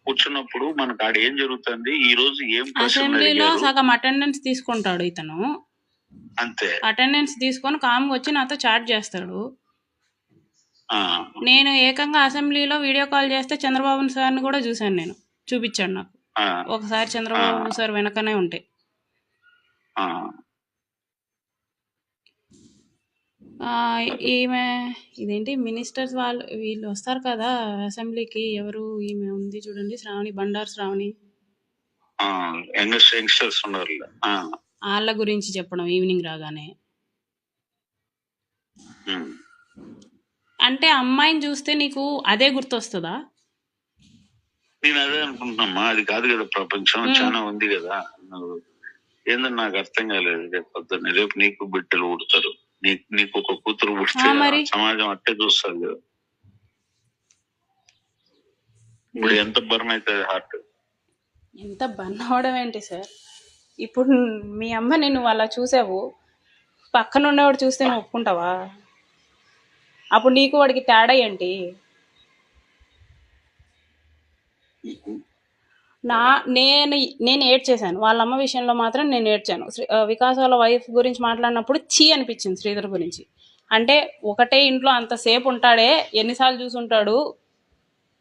కూర్చున్నప్పుడు మనకు ఆడ ఏం జరుగుతుంది, ఈ రోజు ఏం అసెంబ్లీలో సగం అటెండెన్స్ తీసుకుంటాడు ఇతను. అంతే, అటెండెన్స్ తీసుకొని కామ్గా వచ్చి నాతో చాట్ చేస్తాడు. నేను ఏకంగా అసెంబ్లీలో వీడియో కాల్ చేస్తే చంద్రబాబు సార్ని కూడా చూశాను, నేను చూపించాడు నాకు ఒకసారి. చంద్రబాబు సార్ వెనకనే ఉంటే ఈమె ఇదేంటి మినిస్టర్స్ వాళ్ళు వీళ్ళు వస్తారు కదా అసెంబ్లీకి, ఎవరు ఈమె ఉంది చూడండి, శ్రావణి, బండారు శ్రావణి, వాళ్ళ గురించి చెప్పడం ఈవినింగ్ రాగానే. అంటే అమ్మాయిని చూస్తే నీకు అదే గుర్తొస్తుందా? నేను అదే అనుకుంటున్నామ్మా. అది కాదు కదా ప్రపంచం, చాలా ఉంది కదా. ఏందని నాకు అర్థం కాలేదు. రేపు పొద్దున్న రేపు నీకు బిడ్డలు పుడతారు, నీకు ఒక కూతురు పుడితే సమాజం అట్టే చూస్తుంది కదా. ఇప్పుడు ఎంత బర్న్ అవుతుంది హార్ట్. ఎంత బర్న్ అవడం ఏంటి సార్? ఇప్పుడు మీ అమ్మని నువ్వు అలా చూసావు, పక్కన ఉండేవాడు చూస్తే నువ్వు ఒప్పుకుంటావా? అప్పుడు నీకు వాడికి తేడా ఏంటి? నేను ఏడ్చేశాను వాళ్ళ అమ్మ విషయంలో మాత్రం. నేను ఏడ్చాను. వికాస్ వాళ్ళ వైఫ్ గురించి మాట్లాడినప్పుడు చీ అనిపించింది శ్రీధర్ గురించి. అంటే ఒకటే ఇంట్లో అంతసేపు ఉంటాడే, ఎన్నిసార్లు చూసుంటాడు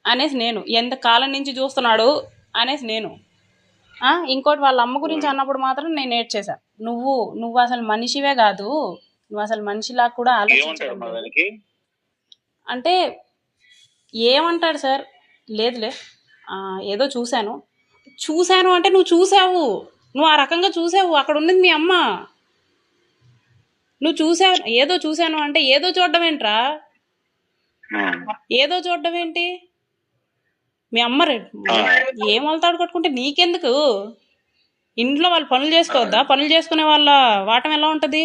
అనేసి నేను, ఎంత కాలం నుంచి చూస్తున్నాడు అనేసి నేను. ఇంకోటి వాళ్ళ అమ్మ గురించి అన్నప్పుడు మాత్రం నేను ఏడ్చేసా. నువ్వు అసలు మనిషివే కాదు, నువ్వు అసలు మనిషిలా కూడా ఆలోచించలేదు అంటే ఏమంటాడు సార్? లేదులే, ఏదో చూశాను అంటే నువ్వు చూసావు, నువ్వు ఆ రకంగా చూసావు, అక్కడ ఉన్నది మీ అమ్మ. నువ్వు చూసావు, ఏదో చూశాను అంటే ఏదో చూడడం ఏంట్రా? ఏదో చూడడం ఏంటి? మీ అమ్మ ఏం వలతాడు కట్టుకుంటే నీకెందుకు? ఇంట్లో వాళ్ళు పనులు చేసుకోవద్దా? పనులు చేసుకునే వాళ్ళ వాటం ఎలా ఉంటుంది?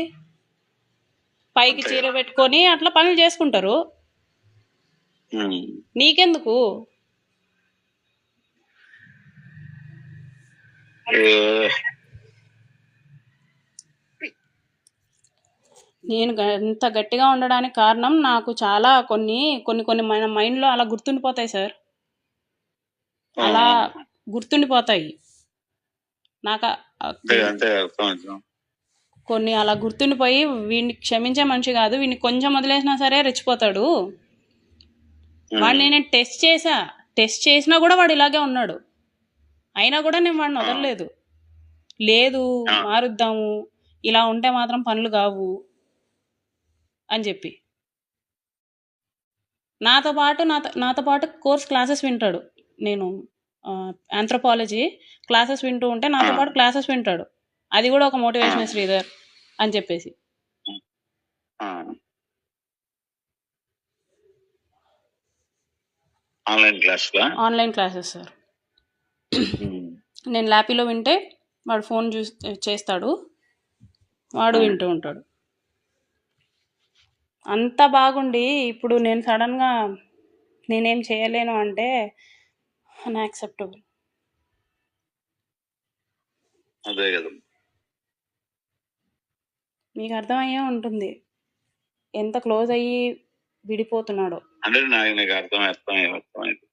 పైకి చీర పెట్టుకొని అట్లా పనులు చేసుకుంటారు, నీకెందుకు? నేను ఇంత గట్టిగా ఉండడానికి కారణం నాకు చాలా కొన్ని మన మైండ్లో అలా గుర్తుండిపోతాయి సార్. అలా గుర్తుండిపోతాయి నాకు. కొన్ని అలా గుర్తుండిపోయి వీడిని క్షమించే మనిషి కాదు, వీడిని కొంచెం వదిలేసినా సరే రెచ్చిపోతాడు. వాడిని నేను టెస్ట్ చేసినా కూడా వాడు ఇలాగే ఉన్నాడు. అయినా కూడా నేను వాడిని వదలలేదు. లేదు మారుద్దాము, ఇలా ఉంటే మాత్రం పనులు కావు అని చెప్పి నాతో పాటు కోర్స్ క్లాసెస్ వింటాడు. నేను ఆంథ్రోపాలజీ క్లాసెస్ వింటూ ఉంటే నాతో పాటు క్లాసెస్ వింటాడు. అది కూడా ఒక మోటివేషన్ శ్రీధర్ అని చెప్పేసి. ఆన్లైన్ క్లాస్ లా ఆన్లైన్ క్లాసెస్ సార్. నేను ల్యాపీలో వింటే వాడు ఫోన్ చేస్తాడు, వాడు వింటూ ఉంటాడు. అంత బాగుండి ఇప్పుడు నేను సడన్గా నేనేం చేయలేను అంటే అన్యాక్సెప్టబుల్. అదే కదా, మీకు అర్థమయ్యే ఉంటుంది ఎంత క్లోజ్ అయ్యి విడిపోతున్నాడో. అంటే నాకు అర్థమైంది.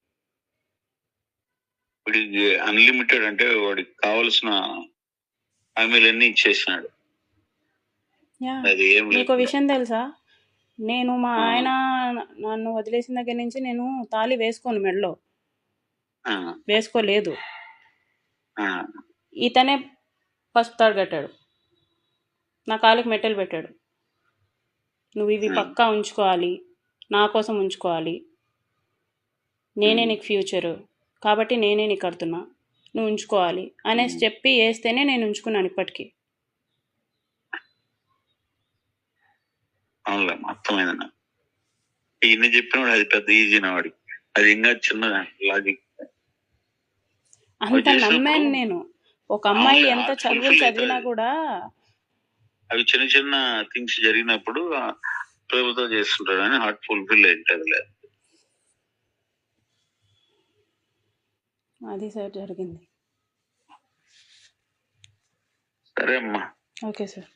వీడికి అన్లిమిటెడ్ అంటే వాడికి కావలసిన హామీలన్నీ ఇచ్చేసినాడు. అది ఏం మీకు విషయం తెలుసా, నేను మా ఆయన నన్ను వదిలేసిన దగ్గర నుంచి నేను తాళి వేసుకోను మెడలో, వేసుకోలేదు. ఇతనే పసుపు తాడు కట్టాడు, నా కాలికి మెట్టెలు పెట్టాడు. నువ్వు ఇవి పక్కా ఉంచుకోవాలి, నా కోసం ఉంచుకోవాలి, నేనే నీకు ఫ్యూచరు కాబట్టి నేనే నీకు కడుతున్నా, నువ్వు ఉంచుకోవాలి అనేసి చెప్పి వేస్తేనే నేను ఉంచుకున్నాను ఇప్పటికీ. అవునులే, అర్థమైంది నాకు. ఈయన చెప్పినవాడు అది పెద్ద ఈజీనా వాడికి, అది ఇంకా చిన్న లాజిక్. అంత నమ్మాను నేను. ఒక అమ్మాయి ఎంత చదువులు చదివినా కూడా అవి చిన్న చిన్న థింగ్స్ జరిగినప్పుడు ప్రేమతో చేస్తుంటాడు అని హార్ట్ ఫుల్ఫిల్ అయింది. అది సార్ జరిగింది. సరే అమ్మా. Okay sir.